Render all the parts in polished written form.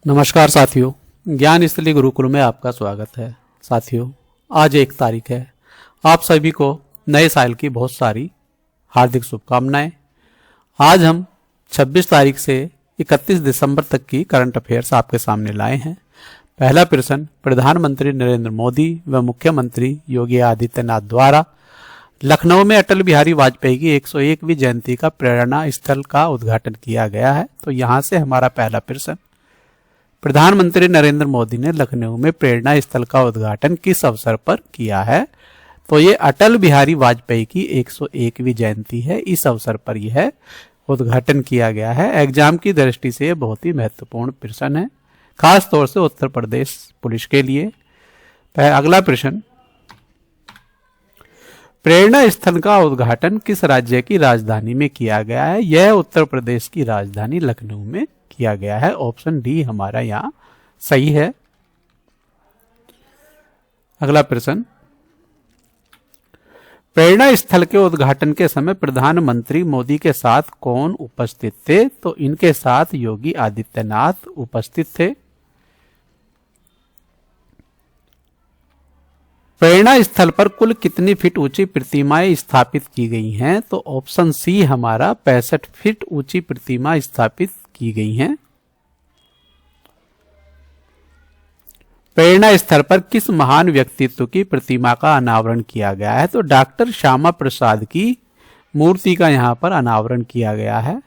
नमस्कार साथियों, ज्ञान स्थली गुरुकुल में आपका स्वागत है। साथियों, आज 1 तारीख है। आप सभी को नए साल की बहुत सारी हार्दिक शुभकामनाएं। आज हम 26 तारीख से 31 दिसंबर तक की करंट अफेयर्स आपके सामने लाए हैं। पहला प्रश्न, प्रधानमंत्री नरेंद्र मोदी व मुख्यमंत्री योगी आदित्यनाथ द्वारा लखनऊ में अटल बिहारी वाजपेयी की 101वीं जयंती का प्रेरणा स्थल का उद्घाटन किया गया है। तो यहां से हमारा पहला प्रश्न, प्रधानमंत्री नरेंद्र मोदी ने लखनऊ में प्रेरणा स्थल का उद्घाटन किस अवसर पर किया है? तो ये अटल बिहारी वाजपेयी की 101वीं जयंती है, इस अवसर पर यह उद्घाटन किया गया है। एग्जाम की दृष्टि से यह बहुत ही महत्वपूर्ण प्रश्न है, खास तौर से उत्तर प्रदेश पुलिस के लिए। अगला प्रश्न, प्रेरणा स्थल का उद्घाटन किस राज्य की राजधानी में किया गया है? यह उत्तर प्रदेश की राजधानी लखनऊ में किया गया है। ऑप्शन डी हमारा यहां सही है। अगला प्रश्न, प्रेरणा स्थल के उद्घाटन के समय प्रधानमंत्री मोदी के साथ कौन उपस्थित थे? तो इनके साथ योगी आदित्यनाथ उपस्थित थे। प्रेरणा स्थल पर कुल कितनी फीट ऊंची प्रतिमाएं स्थापित की गई हैं? तो ऑप्शन सी हमारा 65 फीट ऊंची प्रतिमा स्थापित की गई हैं। प्रेरणा स्थल पर किस महान व्यक्तित्व की प्रतिमा का अनावरण किया गया है? तो डॉक्टर श्यामा प्रसाद की मूर्ति का यहां पर अनावरण किया गया है।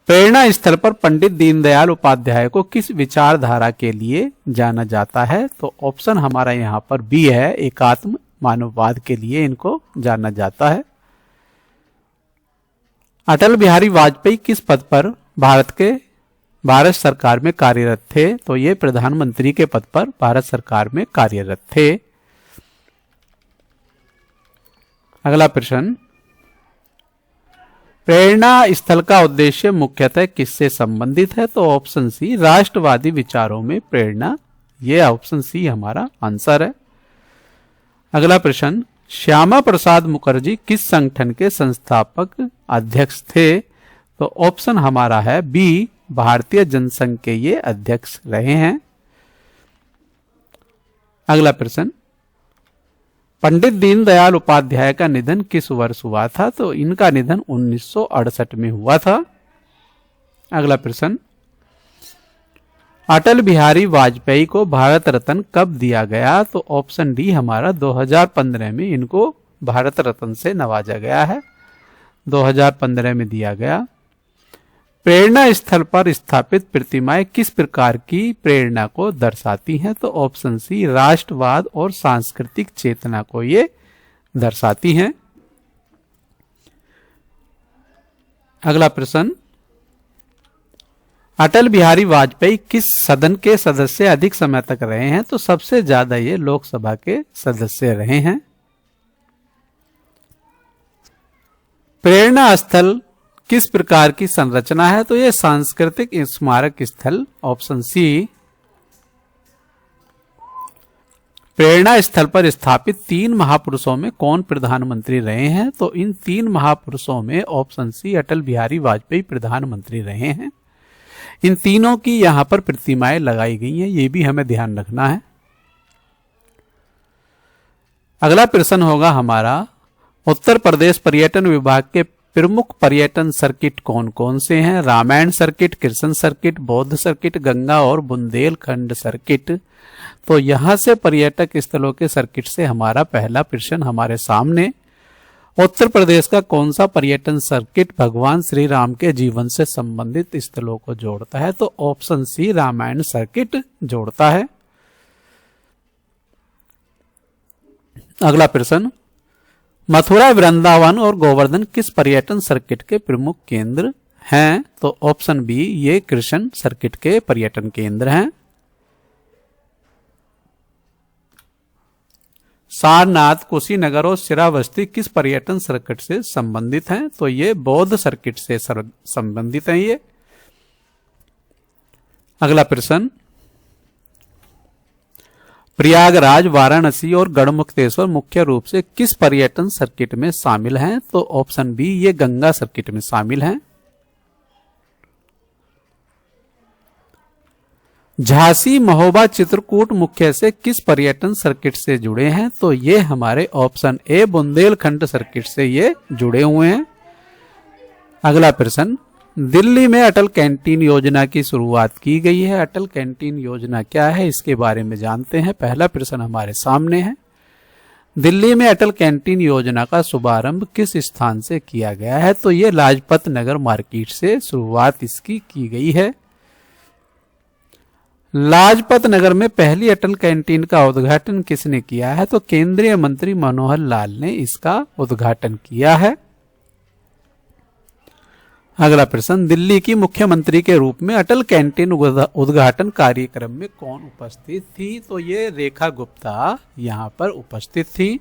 प्रेरणा स्थल पर पंडित दीनदयाल उपाध्याय को किस विचारधारा के लिए जाना जाता है? तो ऑप्शन हमारा यहां पर बी है, एकात्म मानववाद के लिए इनको जाना जाता है। अटल बिहारी वाजपेयी किस पद पर भारत सरकार में कार्यरत थे? तो ये प्रधानमंत्री के पद पर भारत सरकार में कार्यरत थे। अगला प्रश्न, प्रेरणा स्थल का उद्देश्य मुख्यतः किससे संबंधित है? तो ऑप्शन सी, राष्ट्रवादी विचारों में प्रेरणा। यह ऑप्शन सी हमारा आंसर है। अगला प्रश्न, श्यामा प्रसाद मुखर्जी किस संगठन के संस्थापक अध्यक्ष थे? तो ऑप्शन हमारा है बी, भारतीय जनसंघ के ये अध्यक्ष रहे हैं। अगला प्रश्न, पंडित दीनदयाल उपाध्याय का निधन किस वर्ष हुआ था? तो इनका निधन 1968 में हुआ था। अगला प्रश्न, अटल बिहारी वाजपेयी को भारत रत्न कब दिया गया? तो ऑप्शन डी हमारा 2015 में इनको भारत रत्न से नवाजा गया है, 2015 में दिया गया। प्रेरणा स्थल पर स्थापित प्रतिमाएं किस प्रकार की प्रेरणा को दर्शाती हैं? तो ऑप्शन सी, राष्ट्रवाद और सांस्कृतिक चेतना को ये दर्शाती हैं। अगला प्रश्न, अटल बिहारी वाजपेयी किस सदन के सदस्य अधिक समय तक रहे हैं? तो सबसे ज्यादा ये लोकसभा के सदस्य रहे हैं। प्रेरणा स्थल किस प्रकार की संरचना है? तो यह सांस्कृतिक स्मारक स्थल, ऑप्शन सी। प्रेरणा स्थल पर स्थापित 3 महापुरुषों में कौन प्रधानमंत्री रहे हैं? तो इन 3 महापुरुषों में ऑप्शन सी, अटल बिहारी वाजपेयी प्रधानमंत्री रहे हैं। इन तीनों की यहां पर प्रतिमाएं लगाई गई हैं, ये भी हमें ध्यान रखना है। अगला प्रश्न होगा हमारा, उत्तर प्रदेश पर्यटन विभाग के प्रमुख पर्यटन सर्किट कौन कौन से हैं? रामायण सर्किट, कृष्ण सर्किट, बौद्ध सर्किट, गंगा और बुंदेलखंड सर्किट। तो यहां से पर्यटक स्थलों के सर्किट से हमारा पहला प्रश्न हमारे सामने, उत्तर प्रदेश का कौन सा पर्यटन सर्किट भगवान श्री राम के जीवन से संबंधित स्थलों को जोड़ता है? तो ऑप्शन सी, रामायण सर्किट जोड़ता है। अगला प्रश्न, मथुरा, वृंदावन और गोवर्धन किस पर्यटन सर्किट के प्रमुख केंद्र हैं? तो ऑप्शन बी, ये कृष्ण सर्किट के पर्यटन केंद्र हैं। सारनाथ, कुशीनगर और श्रावस्ती किस पर्यटन सर्किट से संबंधित हैं? तो ये बौद्ध सर्किट से संबंधित हैं ये। अगला प्रश्न, प्रयागराज, वाराणसी और गढ़मुक्तेश्वर मुख्य रूप से किस पर्यटन सर्किट में शामिल हैं? तो ऑप्शन बी, ये गंगा सर्किट में शामिल हैं। झांसी, महोबा, चित्रकूट मुख्य से किस पर्यटन सर्किट से जुड़े हैं? तो ये हमारे ऑप्शन ए बुंदेलखंड सर्किट से ये जुड़े हुए हैं। अगला प्रश्न, दिल्ली में अटल कैंटीन योजना की शुरुआत की गई है। अटल कैंटीन योजना क्या है, इसके बारे में जानते हैं। पहला प्रश्न हमारे सामने है, दिल्ली में अटल कैंटीन योजना का शुभारंभ किस स्थान से किया गया है? तो ये लाजपत नगर मार्केट से शुरुआत इसकी की गई है। लाजपत नगर में पहली अटल कैंटीन का उद्घाटन किसने किया है? तो केंद्रीय मंत्री मनोहर लाल ने इसका उद्घाटन किया है। अगला प्रश्न, दिल्ली की मुख्यमंत्री के रूप में अटल कैंटीन उद्घाटन कार्यक्रम में कौन उपस्थित थी? तो ये रेखा गुप्ता यहां पर उपस्थित थी,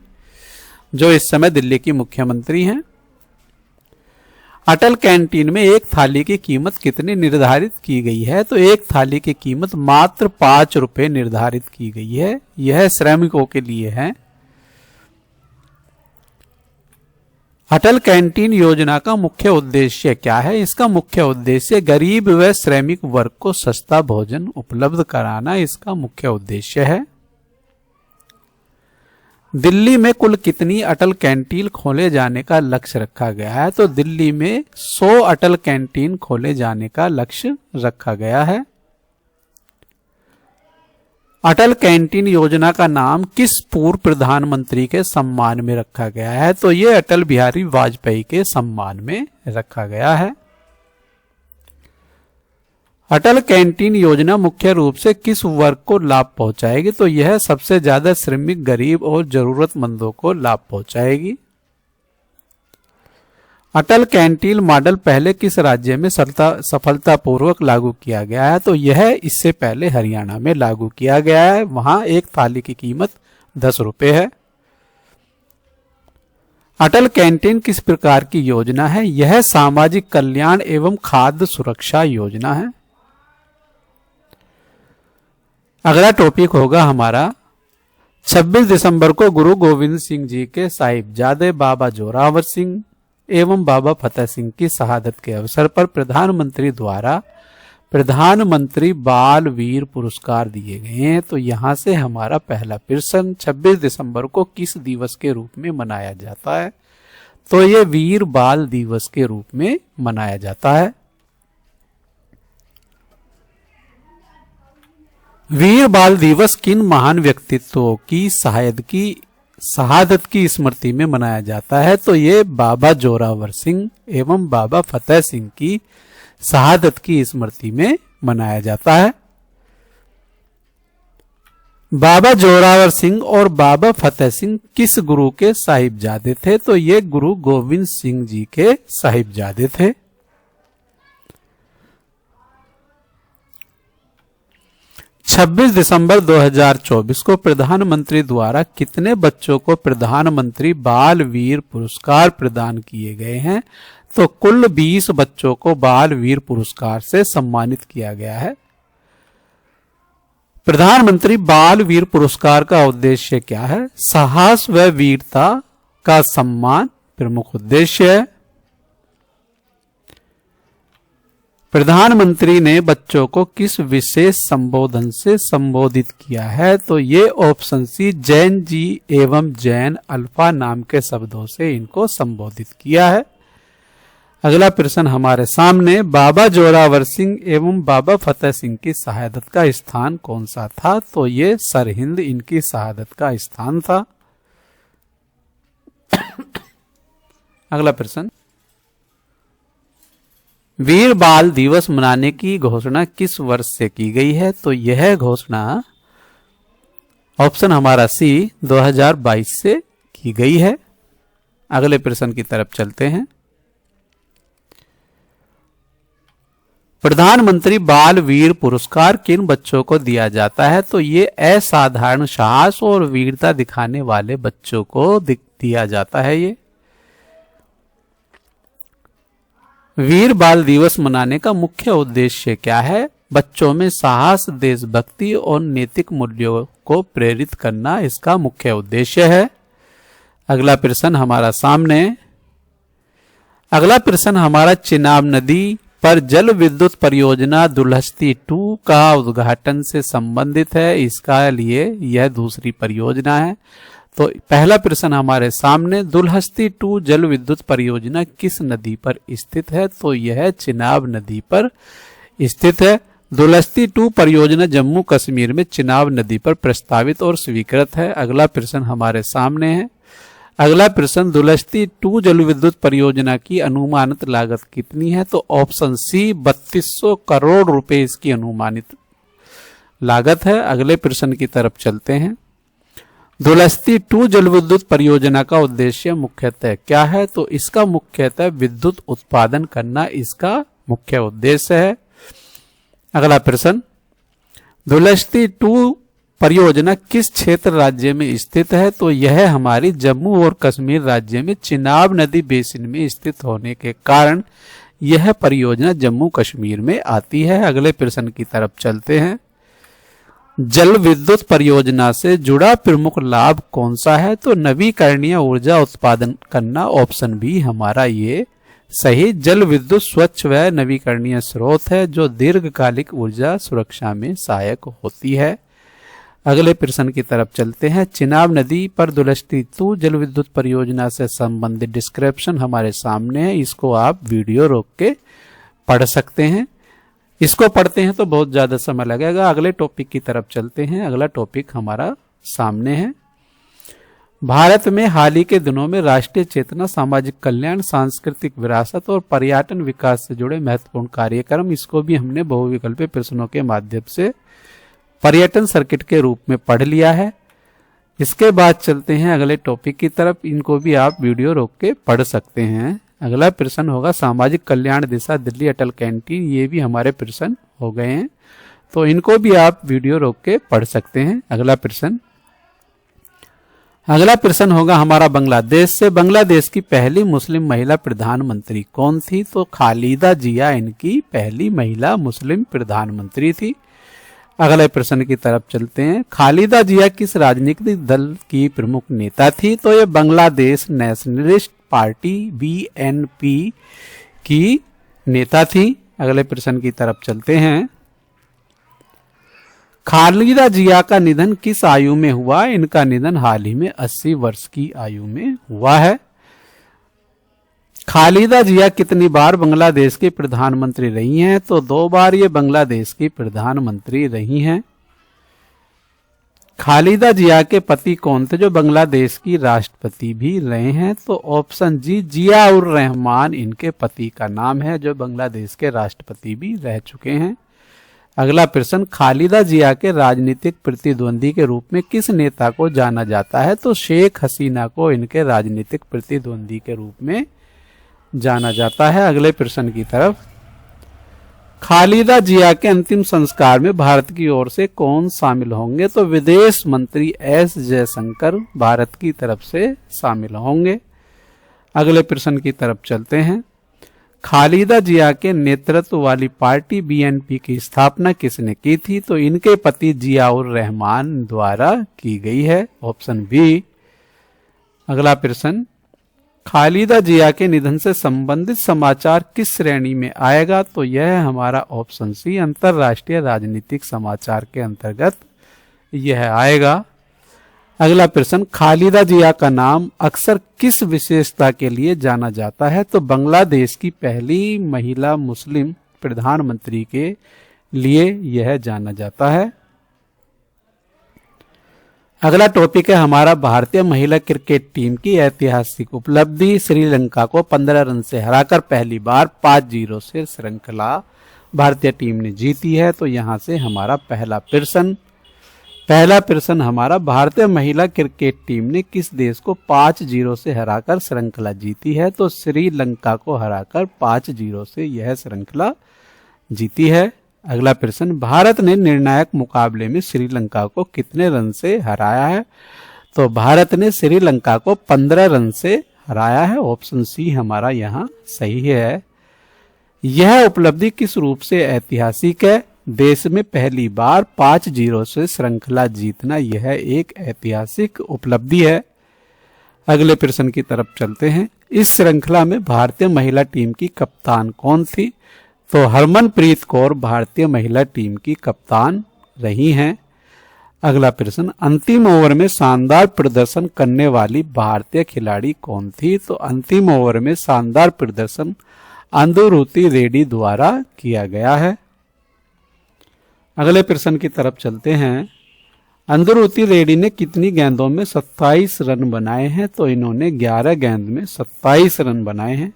जो इस समय दिल्ली की मुख्यमंत्री हैं। अटल कैंटीन में एक थाली की कीमत कितनी निर्धारित की गई है? तो एक थाली की कीमत मात्र 5 रुपए निर्धारित की गई है। यह श्रमिकों के लिए है। अटल कैंटीन योजना का मुख्य उद्देश्य क्या है? इसका मुख्य उद्देश्य गरीब व श्रमिक वर्ग को सस्ता भोजन उपलब्ध कराना इसका मुख्य उद्देश्य है। दिल्ली में कुल कितनी अटल कैंटीन खोले जाने का लक्ष्य रखा गया है? तो दिल्ली में 100 अटल कैंटीन खोले जाने का लक्ष्य रखा गया है। अटल कैंटीन योजना का नाम किस पूर्व प्रधानमंत्री के सम्मान में रखा गया है? तो ये अटल बिहारी वाजपेयी के सम्मान में रखा गया है। अटल कैंटीन योजना मुख्य रूप से किस वर्ग को लाभ पहुंचाएगी? तो यह सबसे ज्यादा श्रमिक, गरीब और जरूरतमंदों को लाभ पहुंचाएगी। अटल कैंटीन मॉडल पहले किस राज्य में सफलतापूर्वक लागू किया गया है? तो यह इससे पहले हरियाणा में लागू किया गया है। वहां एक थाली की कीमत 10 रुपए है। अटल कैंटीन किस प्रकार की योजना है? यह सामाजिक कल्याण एवं खाद्य सुरक्षा योजना है। अगला टॉपिक होगा हमारा 26 दिसंबर को गुरु गोविंद सिंह जी के साहिबजादे बाबा जोरावर सिंह एवं बाबा फतेह सिंह की शहादत के अवसर पर प्रधानमंत्री द्वारा प्रधानमंत्री बाल वीर पुरस्कार दिए गए हैं। तो यहां से हमारा पहला प्रश्न, 26 दिसंबर को किस दिवस के रूप में मनाया जाता है? तो ये वीर बाल दिवस के रूप में मनाया जाता है। वीर बाल दिवस किन महान व्यक्तित्वों की शहादत की स्मृति में मनाया जाता है? तो ये बाबा जोरावर सिंह एवं बाबा फतेह सिंह की शहादत की स्मृति में मनाया जाता है। बाबा जोरावर सिंह और बाबा फतेह सिंह किस गुरु के साहिबजादे थे? तो ये गुरु गोविंद सिंह जी के साहिबजादे थे। छब्बीस दिसंबर 2024 को प्रधानमंत्री द्वारा कितने बच्चों को प्रधानमंत्री बाल वीर पुरस्कार प्रदान किए गए हैं? तो कुल 20 बच्चों को बाल वीर पुरस्कार से सम्मानित किया गया है। प्रधानमंत्री बाल वीर पुरस्कार का उद्देश्य क्या है? साहस व वीरता का सम्मान प्रमुख उद्देश्य है। प्रधानमंत्री ने बच्चों को किस विशेष संबोधन से संबोधित किया है? तो ये ऑप्शन सी, जैन जी एवं जैन अल्फा नाम के शब्दों से इनको संबोधित किया है। अगला प्रश्न हमारे सामने, बाबा जोरावर सिंह एवं बाबा फतेह सिंह की शहादत का स्थान कौन सा था? तो ये सरहिंद इनकी शहादत का स्थान था। अगला प्रश्न, वीर बाल दिवस मनाने की घोषणा किस वर्ष से की गई है? तो यह घोषणा ऑप्शन हमारा सी 2022 से की गई है। अगले प्रश्न की तरफ चलते हैं। प्रधानमंत्री बाल वीर पुरस्कार किन बच्चों को दिया जाता है? तो ये असाधारण साहस और वीरता दिखाने वाले बच्चों को दिया जाता है। ये वीर बाल दिवस मनाने का मुख्य उद्देश्य क्या है? बच्चों में साहस, देशभक्ति और नैतिक मूल्यों को प्रेरित करना इसका मुख्य उद्देश्य है। अगला प्रश्न हमारा सामने, अगला प्रश्न हमारा चिनाब नदी पर जल विद्युत परियोजना दुलहस्ती 2 का उद्घाटन से संबंधित है, इसका लिए यह दूसरी परियोजना है। तो पहला प्रश्न हमारे सामने, दुलहस्ती 2 जल विद्युत परियोजना किस नदी पर स्थित है? तो यह चिनाब नदी पर स्थित है। दुलहस्ती 2 परियोजना जम्मू कश्मीर में चिनाब नदी पर प्रस्तावित और स्वीकृत है। अगला प्रश्न हमारे सामने है। अगला प्रश्न, दुलहस्ती 2 जल विद्युत परियोजना की अनुमानित लागत कितनी है? तो ऑप्शन सी 3200 करोड़ रुपए इसकी अनुमानित लागत है। अगले प्रश्न की तरफ चलते हैं। दुलहस्ती 2 जल विद्युत परियोजना का उद्देश्य मुख्यतः क्या है? तो इसका मुख्यतः विद्युत उत्पादन करना इसका मुख्य उद्देश्य है। अगला प्रश्न, दुलहस्ती 2 परियोजना किस क्षेत्र राज्य में स्थित है? तो यह हमारी जम्मू और कश्मीर राज्य में चिनाब नदी बेसिन में स्थित होने के कारण यह परियोजना जम्मू कश्मीर में आती है। अगले प्रश्न की तरफ चलते हैं। जल विद्युत परियोजना से जुड़ा प्रमुख लाभ कौन सा है? तो नवीकरणीय ऊर्जा उत्पादन करना, ऑप्शन बी हमारा ये सही। जल विद्युत स्वच्छ व नवीकरणीय स्रोत है जो दीर्घकालिक ऊर्जा सुरक्षा में सहायक होती है। अगले प्रश्न की तरफ चलते हैं। चिनाब नदी पर दुलहस्ती 2 जल विद्युत परियोजना से संबंधित डिस्क्रिप्शन हमारे सामने है, इसको आप वीडियो रोक के पढ़ सकते हैं। इसको पढ़ते हैं तो बहुत ज्यादा समय लगेगा। अगले टॉपिक की तरफ चलते हैं। अगला टॉपिक हमारा सामने है। भारत में हाल ही के दिनों में राष्ट्रीय चेतना, सामाजिक कल्याण, सांस्कृतिक विरासत और पर्यटन विकास से जुड़े महत्वपूर्ण कार्यक्रम, इसको भी हमने बहुविकल्पीय प्रश्नों के माध्यम से पर्यटन सर्किट के रूप में पढ़ लिया है। इसके बाद चलते हैं अगले टॉपिक की तरफ, इनको भी आप वीडियो रोक के पढ़ सकते हैं। अगला प्रश्न होगा सामाजिक कल्याण दिशा दिल्ली अटल कैंटीन, ये भी हमारे प्रश्न हो गए हैं, तो इनको भी आप वीडियो रोक के पढ़ सकते हैं। अगला प्रश्न होगा हमारा बांग्लादेश से। बांग्लादेश की पहली मुस्लिम महिला प्रधानमंत्री कौन थी? तो खालिदा जिया इनकी पहली महिला मुस्लिम प्रधानमंत्री थी। अगले प्रश्न की तरफ चलते हैं। खालिदा जिया किस राजनीतिक दल की प्रमुख नेता थी? तो ये बांग्लादेश नेशनलिस्ट पार्टी BNP की नेता थी। अगले प्रश्न की तरफ चलते हैं। खालिदा जिया का निधन किस आयु में हुआ? इनका निधन हाल ही में 80 वर्ष की आयु में हुआ है। खालिदा जिया कितनी बार बांग्लादेश की प्रधानमंत्री रही हैं? तो 2 बार ये बांग्लादेश की प्रधानमंत्री रही हैं। खालिदा जिया के पति कौन थे जो बांग्लादेश की राष्ट्रपति भी रहे हैं? तो ऑप्शन जी जिया उर रहमान इनके पति का नाम है, जो बांग्लादेश के राष्ट्रपति भी रह चुके हैं। अगला प्रश्न, खालिदा जिया के राजनीतिक प्रतिद्वंदी के रूप में किस नेता को जाना जाता है? तो शेख हसीना को इनके राजनीतिक प्रतिद्वंदी के रूप में जाना जाता है। अगले प्रश्न की तरफ, खालिदा जिया के अंतिम संस्कार में भारत की ओर से कौन शामिल होंगे? तो विदेश मंत्री S जयशंकर भारत की तरफ से शामिल होंगे। अगले प्रश्न की तरफ चलते हैं। खालिदा जिया के नेतृत्व वाली पार्टी BNP की स्थापना किसने की थी? तो इनके पति जिया उर रहमान द्वारा की गई है, ऑप्शन बी। अगला प्रश्न, खालिदा जिया के निधन से संबंधित समाचार किस श्रेणी में आएगा? तो यह हमारा ऑप्शन सी अंतरराष्ट्रीय राजनीतिक समाचार के अंतर्गत यह आएगा। अगला प्रश्न, खालिदा जिया का नाम अक्सर किस विशेषता के लिए जाना जाता है? तो बांग्लादेश की पहली महिला मुस्लिम प्रधानमंत्री के लिए यह जाना जाता है। अगला टॉपिक है हमारा भारतीय महिला क्रिकेट टीम की ऐतिहासिक उपलब्धि। श्रीलंका को 15 रन से हराकर पहली बार 5-0 से श्रृंखला भारतीय टीम ने जीती है। तो यहां से हमारा पहला प्रश्न हमारा, भारतीय महिला क्रिकेट टीम ने किस देश को 5-0 से हराकर श्रृंखला जीती है? तो श्रीलंका को हराकर 5-0 से यह श्रृंखला जीती है। अगला प्रश्न, भारत ने निर्णायक मुकाबले में श्रीलंका को कितने रन से हराया है? तो भारत ने श्रीलंका को 15 रन से हराया है, ऑप्शन सी हमारा यहाँ सही है। यह उपलब्धि किस रूप से ऐतिहासिक है? देश में पहली बार 5-0 से श्रृंखला जीतना यह एक ऐतिहासिक उपलब्धि है। अगले प्रश्न की तरफ चलते हैं। इस श्रृंखला में भारतीय महिला टीम की कप्तान कौन थी? तो हरमनप्रीत कौर भारतीय महिला टीम की कप्तान रही हैं। अगला प्रश्न, अंतिम ओवर में शानदार प्रदर्शन करने वाली भारतीय खिलाड़ी कौन थी? तो अंतिम ओवर में शानदार प्रदर्शन अंदुरुति रेड्डी द्वारा किया गया है। अगले प्रश्न की तरफ चलते हैं। अंदुरुति रेड्डी ने कितनी गेंदों में 27 रन बनाए हैं? तो इन्होंने 11 गेंद में 27 रन बनाए हैं।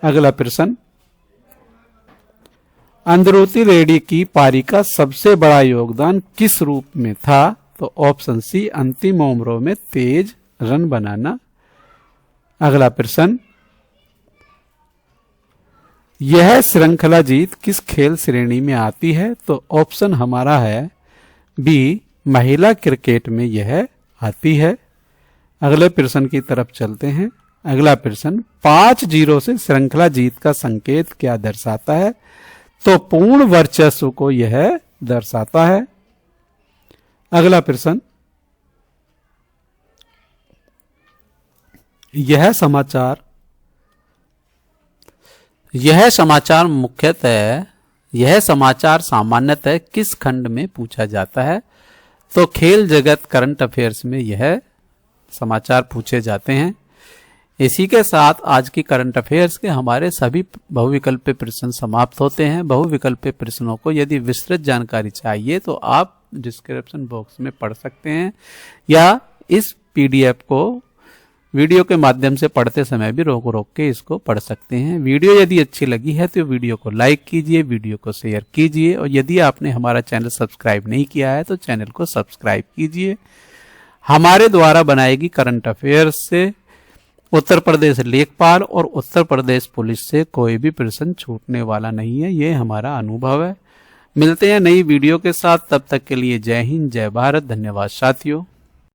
अगला प्रश्न, अंदुरुति रेड्डी की पारी का सबसे बड़ा योगदान किस रूप में था? तो ऑप्शन सी, अंतिम ओवरों में तेज रन बनाना। अगला प्रश्न, यह श्रृंखला जीत किस खेल श्रेणी में आती है? तो ऑप्शन हमारा है बी, महिला क्रिकेट में यह आती है। अगले प्रश्न की तरफ चलते हैं। अगला प्रश्न, 5-0 से श्रृंखला जीत का संकेत क्या दर्शाता है? तो पूर्ण वर्चस्व को यह दर्शाता है। अगला प्रश्न, यह समाचार सामान्यतः किस खंड में पूछा जाता है? तो खेल जगत करंट अफेयर्स में यह समाचार पूछे जाते हैं। इसी के साथ आज की करंट अफेयर्स के हमारे सभी बहुविकल्पीय प्रश्न समाप्त होते हैं। बहुविकल्पीय प्रश्नों को यदि विस्तृत जानकारी चाहिए तो आप डिस्क्रिप्शन बॉक्स में पढ़ सकते हैं या इस पीडीएफ को वीडियो के माध्यम से पढ़ते समय भी रोक रोक के इसको पढ़ सकते हैं। वीडियो यदि अच्छी लगी है तो वीडियो को लाइक कीजिए, वीडियो को शेयर कीजिए और यदि आपने हमारा चैनल सब्सक्राइब नहीं किया है तो चैनल को सब्सक्राइब कीजिए। हमारे द्वारा बनाई गई करंट अफेयर्स से उत्तर प्रदेश लेखपाल और उत्तर प्रदेश पुलिस से कोई भी प्रश्न छूटने वाला नहीं है, ये हमारा अनुभव है। मिलते हैं नई वीडियो के साथ, तब तक के लिए जय हिंद, जय भारत, धन्यवाद साथियों।